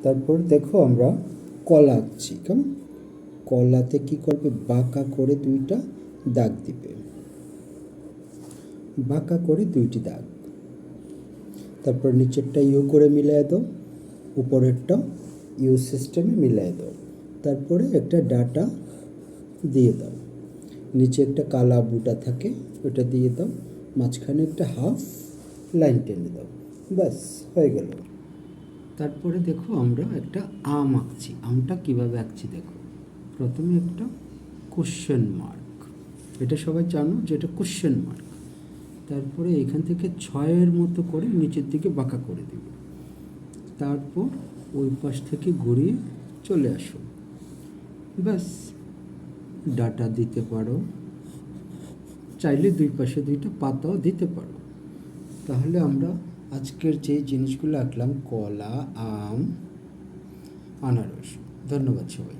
তারপর দেখো আমরা কলা আঁকছি, কেমন? কলাতে কি করবে, বাঁকা করে দুইটা দাগ দিবে, বাঁকা করে দুইটি দাগ। তারপর নিচেরটা ইউ করে মিলিয়ে দাও, উপরেরটা ইউ সিস্টেমে মিলিয়ে দাও। তারপরে একটা ডাটা দিয়ে দাও, নিচে একটা কালা বুটা থাকে ওটা দিয়ে দাও, মাঝখানে একটা হাফ লাইন টেনে দাও, ব্যাস হয়ে গেল। তারপরে দেখো আমরা একটা আম আঁকছি। আমটা কীভাবে আঁকছি দেখো, প্রথমে একটা কোশ্চেন মার্ক, এটা সবাই জানো যে এটা কোশ্চেন মার্ক। তারপরে এখান থেকে 6-এর মতো করে নিচের দিকে বাঁকা করে দেবে। তারপর ওই পাশ থেকে ঘুরিয়ে চলে আসো, ব্যাস। ডাটা দিতে পারো, চাইলে দুই পাশে দুইটা পাতাও দিতে পারো। তাহলে আমরা আজকের যে জিনিসগুলো আঁকলাম, কলা, আম, আনারস। ধন্যবাদ সবাই।